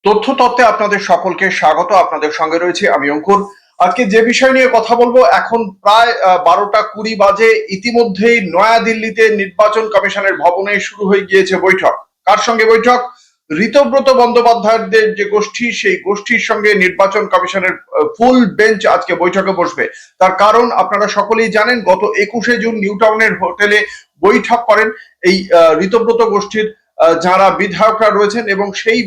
তথ্যতত্ত্বে আপনাদের সকলকে স্বাগত। আপনাদের সঙ্গে রয়েছে আমি অঙ্কুর। আজকে যে বিষয় নিয়ে কথা বলবো, এখন প্রায় 12টা 20 বাজে। ইতিমধ্যেই নয়াদিল্লিতে নির্বাচন কমিশনের ভবনে শুরু হয়ে গিয়েছে বৈঠক। কার সঙ্গে বৈঠক? ঋতব্রত বন্দ্যোপাধ্যায়দের যে গোষ্ঠী, সেই গোষ্ঠীর সঙ্গে নির্বাচন কমিশনের ফুল বেঞ্চ আজকে বৈঠকে বসবে। তার কারণ আপনারা সকলেই জানেন, গত 21শে জুন নিউ টাউনের হোটেলে বৈঠক করেন এই ঋতব্রত গোষ্ঠীর যারা বিধায়করা রয়েছেন, এবং সেই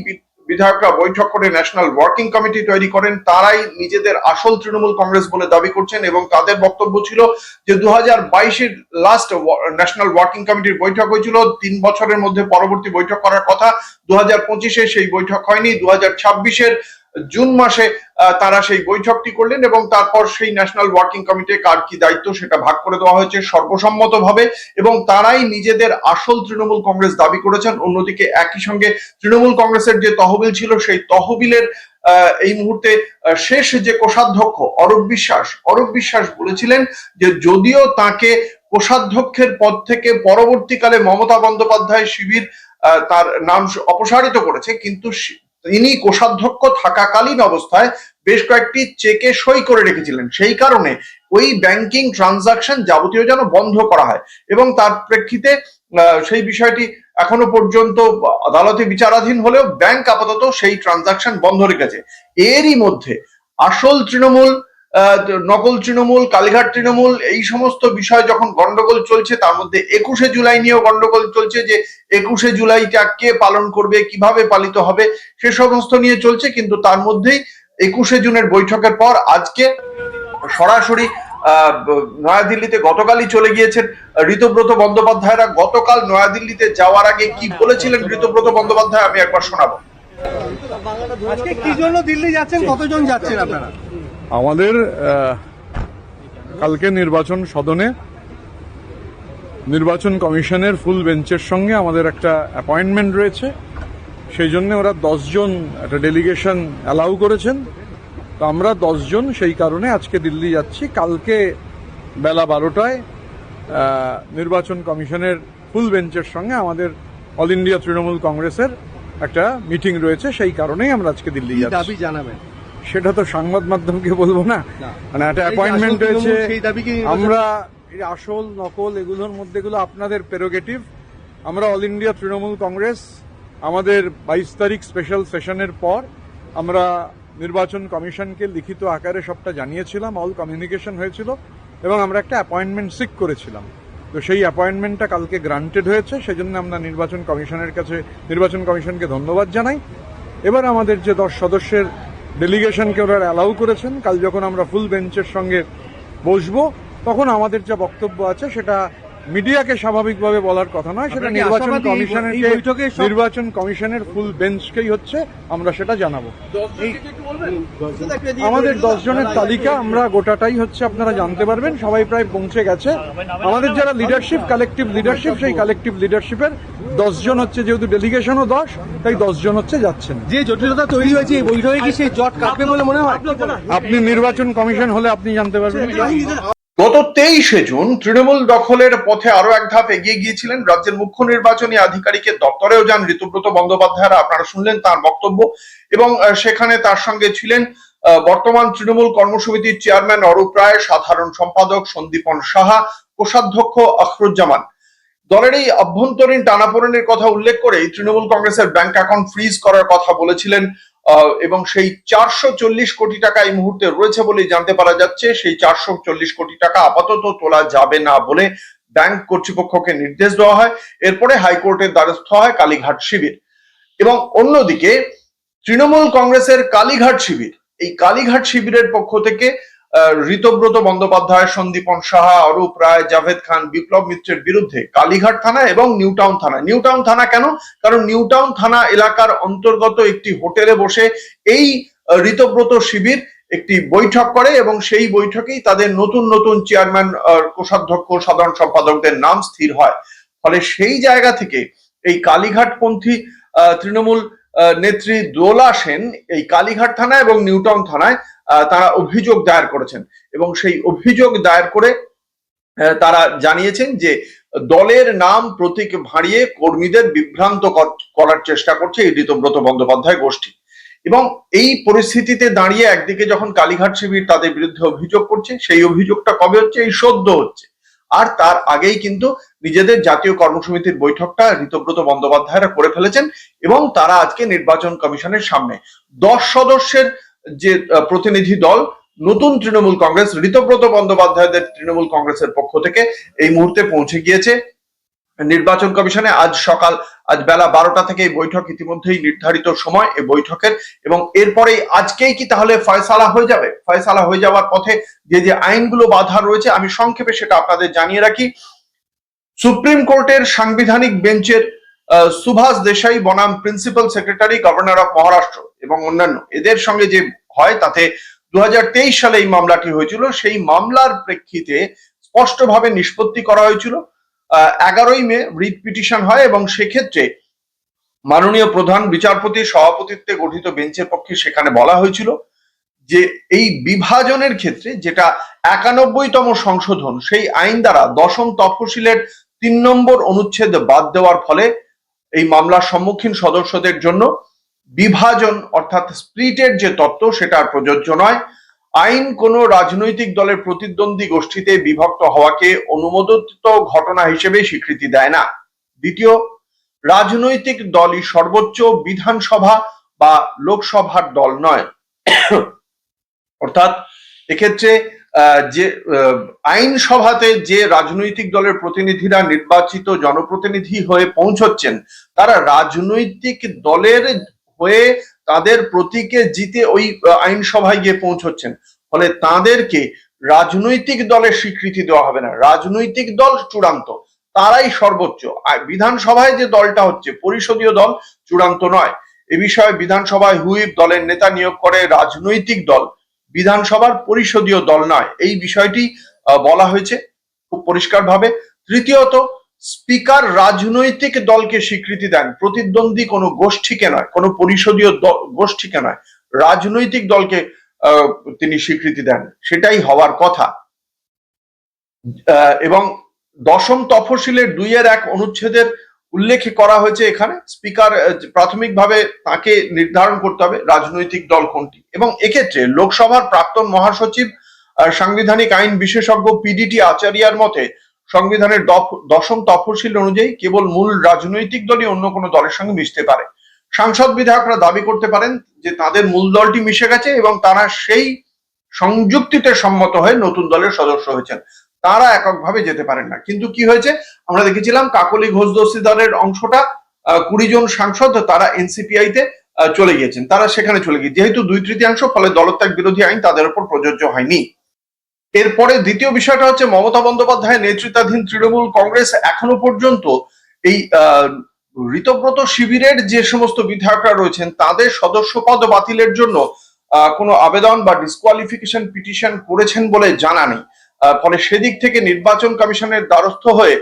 বিধায়করা বৈঠক করে ন্যাশনাল ওয়ার্কিং কমিটি তৈরি করেন। তারাই নিজেদের আসল তৃণমূল কংগ্রেস বলে দাবি করছেন, এবং তাদের বক্তব্য ছিল যে 2022-এর লাস্ট ন্যাশনাল ওয়ার্কিং কমিটির বৈঠক হয়েছিল, 3 বছরের মধ্যে পরবর্তী বৈঠক করার কথা। 2025-এ সেই বৈঠক হয়নি। 2026-এর জুন মাসে তারা সেই বৈঠকটি করলেন, এবং তারপর সেই ন্যাশনাল ওয়ার্কিং কমিটি কার কি দায়িত্ব সেটা ভাগ করে দেওয়া হয়েছে সর্বসম্মতভাবে, এবং তারাই নিজেদের আসল তৃণমূল কংগ্রেস দাবি করেছেন। অন্যদিকে একই সঙ্গে তৃণমূল কংগ্রেসের যে তহবিল ছিল, সেই তহবিলের এই মুহূর্তে শেষ যে কোষাধ্যক্ষ অরূপ বিশ্বাস বলেছিলেন যে যদিও তাকে কোষাধ্যক্ষের পদ থেকে পরবর্তীকালে মমতা বন্দ্যোপাধ্যায় শিবির তার নাম অপসারিত করেছে, কিন্তু তিনি কোষাধ্যক্ষ থাকাকালীন অবস্থায় বেশ কয়েকটি চেকে সই করে রেখেছিলেন। সেই কারণে ওই ব্যাংকিং ট্রানজাকশন যাবতীয় যেন বন্ধ করা হয়, এবং তার প্রেক্ষিতে সেই বিষয়টি এখনো পর্যন্ত আদালতে বিচারাধীন হলেও ব্যাংক আপাতত সেই ট্রানজাকশন বন্ধ রেখেছে। এরই মধ্যে আসল তৃণমূল, নকল তৃণমূল, কালীঘাট তৃণমূল, এই সমস্ত বিষয় যখন গন্ডগোল চলছে, তার মধ্যে 21শে জুলাই নিয়েও গন্ডগোল চলছে যে 21শে জুলাইটা কে পালন করবে, কিভাবে পালিত হবে, সে সমস্ত নিয়ে চলছে। কিন্তু তার মধ্যেই 21শে জুনের বৈঠকের পর আজকে সরাসরি নয়াদিল্লিতে গতকালই চলে গিয়েছেন ঋতব্রত বন্দ্যোপাধ্যায়রা। গতকাল নয়াদিল্লিতে যাওয়ার আগে কি বলেছিলেন ঋতব্রত বন্দ্যোপাধ্যায়, আমি একবার শোনাবো। আজকে কি জন্য দিল্লি যাচ্ছেন, কতজন যাচ্ছেন আপনারা? আমাদের কালকে নির্বাচন সদনে নির্বাচন কমিশনের ফুল বেঞ্চের সঙ্গে আমাদের একটা অ্যাপয়েন্টমেন্ট রয়েছে। সেই জন্য ওরা 10 জন একটা ডেলিগেশন অ্যালাউ করেছেন। তো আমরা 10 জন সেই কারণে আজকে দিল্লি যাচ্ছি। কালকে বেলা 12টায় নির্বাচন কমিশনের ফুল বেঞ্চের সঙ্গে আমাদের অল ইন্ডিয়া তৃণমূল কংগ্রেসের একটা মিটিং রয়েছে। সেই কারণেই আমরা আজকে দিল্লি যাচ্ছি। দাবি জানাবেন? সেটা তো সংবাদ মাধ্যমকে বলবো না, মানে একটা অ্যাপয়েন্টমেন্ট হয়েছে। আমরা আসল নকল এগুলোর মধ্যে এগুলো আপনাদের প্রেরোগেটিভ। আমরা অল ইন্ডিয়া তৃণমূল কংগ্রেস আমাদের 22 তারিখ স্পেশাল সেশনের পর আমরা নির্বাচন কমিশনকে লিখিত আকারে সবটা জানিয়েছিলাম, অল কমিউনিকেশন হয়েছিল, এবং আমরা একটা অ্যাপয়েন্টমেন্ট সিক করেছিলাম। তো সেই অ্যাপয়েন্টমেন্টটা কালকে গ্রান্টেড হয়েছে। সেজন্য আমরা নির্বাচন কমিশনকে ধন্যবাদ জানাই। এবার আমাদের যে 10 সদস্যের ডেলিগেশনকে ওরা অ্যালাউ করেছেন, কাল যখন আমরা ফুল বেঞ্চের সঙ্গে বসবো তখন আমাদের যা বক্তব্য আছে সেটা মিডিয়াকে স্বাভাবিকভাবে বলার কথা নয়, সেটা নির্বাচন কমিশনের ফুল বেঞ্চকেই হচ্ছে আমরা সেটা জানাবো। আমাদের 10 জনের তালিকা আমরা গোটাটাই হচ্ছে আপনারা জানতে পারবেন, সবাই প্রায় পৌঁছে গেছে। আমাদের যারা লিডারশিপ, কালেকটিভ লিডারশিপ, সেই কালেকটিভ লিডারশিপের 10 জন হচ্ছে, যেহেতু ডেলিগেশনও 10, তাই 10 জন হচ্ছে যাচ্ছেন। যে জটিলতা তৈরি হয়েছে এই বৈঠকে কি সেই জট কাটবে বলে মনে হয়? আপনি নির্বাচন কমিশন হলে আপনি জানতে পারবেন। গত 23শে জুন তৃণমূল দখলের পথে আরো এক ধাপ এগিয়ে গিয়েছিলেন। রাজ্যের মুখ্য নির্বাচনী আধিকারিকের দপ্তরেও যান ঋতব্রত বন্দ্যোপাধ্যায়রা। আপনারা শুনলেন তার বক্তব্য, এবং সেখানে তার সঙ্গে ছিলেন বর্তমান তৃণমূল কর্মসমিতির চেয়ারম্যান অরূপ রায়, সাধারণ সম্পাদক সন্দীপন সাহা, কোষাধ্যক্ষ আখরুজ্জামান। দলের এই অভ্যন্তরীণ টানাপোড়েনের কথা উল্লেখ করে তৃণমূল কংগ্রেসের ব্যাংক অ্যাকাউন্ট ফ্রিজ করার কথা বলেছিলেন, এবং সেই 440 কোটি টাকা এই মুহূর্তে রয়েছে বলেই জানতে পারা যাচ্ছে। সেই 440 কোটি টাকা আপাতত তোলা যাবে না বলে ব্যাংক কর্তৃপক্ষকে নির্দেশ দেওয়া হয়। এরপরে হাইকোর্টের দ্বারস্থ হয় কালীঘাট শিবির। এবং অন্যদিকে তৃণমূল কংগ্রেসের কালীঘাট শিবির, এই কালীঘাট শিবিরের পক্ষ থেকে ঋতব্রত বন্দ্যোপাধ্যায়, সন্দীপন সাহা, অরূপ রায়, জাভেদ খান, বিপ্লব মিত্রের বিরুদ্ধে কালীঘাট থানা এবং নিউ টাউন থানা কেন? কারণ নিউ টাউন থানা এলাকার অন্তর্গত একটি হোটেলে বসে এই ঋতব্রত শিবির একটি বৈঠক করে, এবং সেই বৈঠকেই তাদের নতুন নতুন চেয়ারম্যান, কোষাধ্যক্ষ, সাধারণ সম্পাদকদের নাম স্থির হয়। ফলে সেই জায়গা থেকে এই কালীঘাটপন্থী তৃণমূল নেত্রী দোলা সেন এই কালীঘাট থানা এবং নিউ টাউন থানায় তারা অভিযোগ দায়ের করেছেন, এবং সেই অভিযোগ দায়ের করে তারা জানিয়েছেন যে দলের নাম প্রতীক ভাঁড়িয়ে কর্মীদের বিভ্রান্ত করার চেষ্টা করছে এই ঋতব্রত বন্দ্যোপাধ্যায় গোষ্ঠী। এবং এই পরিস্থিতিতে দাঁড়িয়ে একদিকে যখন কালীঘাট শিবির তাদের বিরুদ্ধে অভিযোগ করছে, সেই অভিযোগটা কবে হচ্ছে? এই সদ্য হচ্ছে। আর তার আগেই কিন্তু নিজেদের জাতীয় কর্মসমিতির বৈঠকটা ঋতব্রত বন্দ্যোপাধ্যায়রা করে ফেলেছেন এবং তারা আজকে নির্বাচন কমিশনের সামনে 10 সদস্যের যে প্রতিনিধি দল নতুন তৃণমূল কংগ্রেস, ঋতব্রত বন্দ্যোপাধ্যায়দের তৃণমূল কংগ্রেসের পক্ষ থেকে এই মুহূর্তে পৌঁছে গিয়েছে নির্বাচন কমিশনে। আজ বেলা 12টা থেকে এই বৈঠক, ইতিমধ্যেই নির্ধারিত সময় এই বৈঠকের, এবং এরপরেই আজকেই কি তাহলে ফয়সালা হয়ে যাবে? ফয়সালা হয়ে যাওয়ার পথে যে যে আইনগুলো বাধা রয়েছে আমি সংক্ষেপে সেটা আপনাদের জানিয়ে রাখি। সুপ্রিম কোর্টের সাংবিধানিক বেঞ্চের সুভাষ দেশাই বনাম principal secretary, governor of Maharashtra এবং অন্যান্য এদের সঙ্গে যে হয় তাতে 2023 সালে এই মামলাটি হয়েছিল। সেই মামলার প্রেক্ষিতে স্পষ্টভাবে নিষ্পত্তি করা হয়েছিল। 11ই মে রিট পিটিশন হয় এবং সেক্ষেত্রে মাননীয় প্রধান বিচারপতির সভাপতিত্বে গঠিত বেঞ্চের পক্ষে সেখানে বলা হয়েছিল যে এই বিভাজনের ক্ষেত্রে যেটা 91তম সংশোধন, সেই আইন দ্বারা 10ম তফসিলের 3 নম্বর অনুচ্ছেদ বাদ দেওয়ার ফলে এই মামলার সম্মুখীন সদস্যদের জন্য বিভাজন অর্থাৎ স্প্লিটের যে তত্ত্ব সেটা প্রযোজ্য নয়। আইন কোনো রাজনৈতিক দলের প্রতিদ্বন্দ্বী গোষ্ঠীতে বিভক্ত হওয়াকে অনুমোদিত ঘটনা হিসেবে স্বীকৃতি দেয় না। দ্বিতীয়, রাজনৈতিক দলই সর্বোচ্চ বিধানসভা বা লোকসভার দল নয়। অর্থাৎ এক্ষেত্রে যে আইনসভাতে যে রাজনৈতিক দলের প্রতিনিধিরা নির্বাচিত জনপ্রতিনিধি হয়ে পৌঁছচ্ছেন, তারা রাজনৈতিক দলের হয়ে তাদের প্রতীকে জিতে ওই আইনসভায় গিয়ে পৌঁছচ্ছেন, ফলে তাদেরকে রাজনৈতিক দলের স্বীকৃতি দেওয়া হবে না। রাজনৈতিক দল চূড়ান্ত, তারাই সর্বোচ্চ। বিধানসভায় যে দলটা হচ্ছে পরিষদীয় দল, চূড়ান্ত নয়। এ বিষয়ে বিধানসভায় হুইপ দলের নেতা নিয়োগ করে রাজনৈতিক দল, বিধানসভার পরিষদীয় দল নয়। এই বিষয়টি বলা হয়েছে খুব পরিষ্কার ভাবে। তৃতীয়ত, স্পিকার রাজনৈতিক দলকে স্বীকৃতি দেন, প্রতিদ্বন্দ্বী কোনো গোষ্ঠীকে নয়, কোনো পরিষদীয় গোষ্ঠীকে নয়, রাজনৈতিক দলকে তিনি স্বীকৃতি দেন, সেটাই হওয়ার কথা। এবং 10ম তফসিলের 2-1 অনুচ্ছেদের উল্লেখ করা হয়েছে এখানে, স্পিকার প্রাথমিকভাবে তাকে নির্ধারণ করতে হবে রাজনৈতিক দল কোনটি। এবং এক্ষেত্রে লোকসভার প্রাক্তন মহাসচিব সাংবিধানিক আইন বিশেষজ্ঞ পিডিটি আচারিয়ার মতে সংবিধানের 10ম তফসিল অনুযায়ী কেবল মূল রাজনৈতিক দলই অন্য কোনো দলের সঙ্গে মিশতে পারে। সাংসদ বিধায়করা দাবি করতে পারেন যে তাদের মূল দলটি মিশে গেছে এবং তারা সেই সংযুক্তিতে সম্মত হয়ে নতুন দলের সদস্য হয়েছেন, তারা এককভাবে যেতে পারেন না। কিন্তু কি হয়েছে আমরা দেখেছিলাম, কাকলি ঘোষ দস্তিদারের অংশটা 20 জন সাংসদ তারা এনসিপিআই তে চলে গিয়েছেন, তারা সেখানে চলে গিয়ে যেহেতু 2/3, ফলে দলত্যাগ বিরোধী আইন তাদের উপর প্রযোজ্য হয়নি। এরপরে দ্বিতীয় বিষয়টা হচ্ছে মমতা বন্দ্যোপাধ্যায়ের নেতৃত্বাধীন তৃণমূল কংগ্রেস এখনো পর্যন্ত এই ঋতব্রত শিবিরের যে সমস্ত বিধায়করা রয়েছেন তাদের সদস্য পদ বাতিলের জন্য কোনো আবেদন বা ডিসকোয়ালিফিকেশন পিটিশন করেছেন বলে জানা নেই। ফলে সেদিক থেকে নির্বাচন কমিশনের দ্বারস্থ হয়ে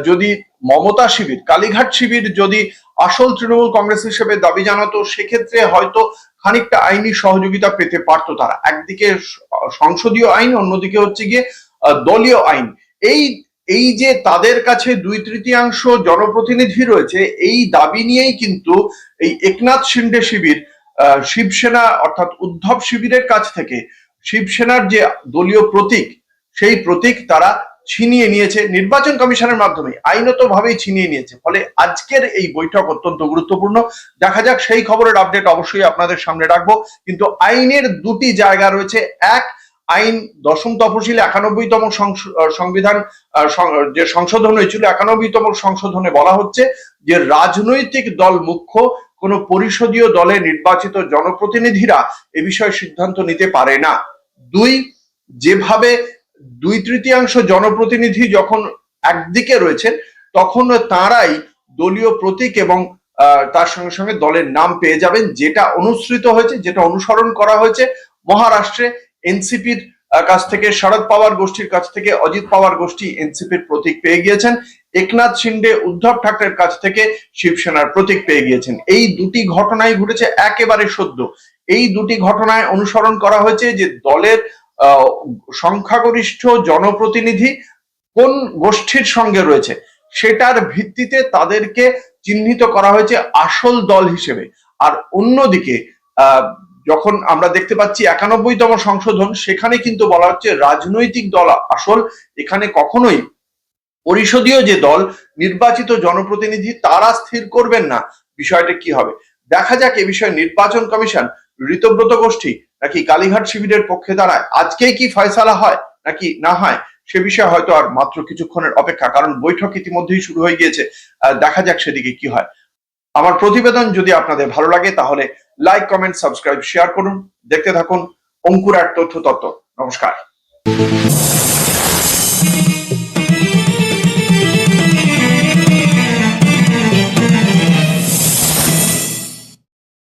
যদি মমতা শিবির, কালীঘাট শিবির যদি আসল তৃণমূল কংগ্রেস হিসেবে দাবি জানাতো, সেক্ষেত্রে হয়তো খানিকটা আইনি সহযোগিতা পেতে পারতো তারা। একদিকে সংসদীয় আইন, অন্যদিকে হচ্ছে গিয়ে দলীয় আইন। এই যে তাদের কাছে 2/3 জনপ্রতিনিধি রয়েছে, এই দাবি নিয়েই কিন্তু এই একনাথ শিন্ডে শিবির শিবসেনা অর্থাৎ উদ্ধব শিবিরের কাছ থেকে শিবসেনার যে দলীয় প্রতীক, সেই প্রতীক তারা ছিনিয়ে নিয়েছে নির্বাচন কমিশনের মাধ্যমে, আইনত ভাবেই ছিনিয়ে নিয়েছে। ফলে আজকের এই বৈঠক অত্যন্ত গুরুত্বপূর্ণ। দেখা যাক, সেই খবরের আপডেট অবশ্যই আপনাদের সামনে রাখবো। কিন্তু আইনের দুটি জায়গা রয়েছে। এক, আইন 10ম তফসিল 91তম সংবিধান যে সংশোধন হয়েছিল, 91তম সংশোধনে বলা হচ্ছে যে রাজনৈতিক দল মুখ্য, কোন পরিষদীয় দলে নির্বাচিত জনপ্রতিনিধিরা এ বিষয়ে সিদ্ধান্ত নিতে পারে না। 2, যেভাবে 2/3 জনপ্রতিনিধি যখন একদিকে রয়েছেন তখন তারাই দলীয় প্রতীক এবং তার সঙ্গে সঙ্গে দলের নাম পেয়ে যাবেন, যেটা অনুসৃত হয়েছে, যেটা অনুসরণ করা হয়েছে মহারাষ্ট্রে এনসিপির কাছ থেকে, শরদ পাওয়ার গোষ্ঠীর কাছ থেকে অজিত পাওয়ার গোষ্ঠী এনসিপির প্রতীক পেয়ে গিয়েছেন, একনাথ শিন্ডে উদ্ধব ঠাকরের কাছ থেকে শিবসেনার প্রতীক পেয়ে গিয়েছেন। এই দুটি ঘটনাই ঘটেছে একেবারে সদ্য। এই দুটি ঘটনায় অনুসরণ করা হয়েছে যে দলের সংখ্যাগরিষ্ঠ জনপ্রতিনিধি কোন গোষ্ঠীর সঙ্গে রয়েছে সেটার ভিত্তিতে তাদেরকে চিহ্নিত করা হয়েছে আসল দল হিসেবে। আর অন্যদিকে যখন আমরা দেখতে পাচ্ছি 91তম সংশোধন, সেখানে কিন্তু বলা হচ্ছে রাজনৈতিক দল আসল এখানে কখনোই পরিষদীয় যে দল নির্বাচিত জনপ্রতিনিধি তারা স্থির করবেন না বিষয়টা কি হবে। দেখা যাক এ বিষয়ে নির্বাচন কমিশন, ঋতব্রত গোষ্ঠী নাকি কালীঘাট শিবিরের পক্ষে দাঁড়ায়। আজকেই কি ফয়সালা হয় নাকি না হয় সে বিষয়ে হয়তো আর মাত্র কিছুক্ষণের অপেক্ষা, কারণ বৈঠক ইতিমধ্যেই শুরু হয়ে গিয়েছে। দেখা যাক সেদিকে কি হয়। আমার প্রতিবেদন যদি আপনাদের ভালো লাগে তাহলে লাইক, কমেন্ট, সাবস্ক্রাইব, শেয়ার করুন। দেখতে থাকুন অঙ্কুর এক তথ্য তত্ত্ব। নমস্কার।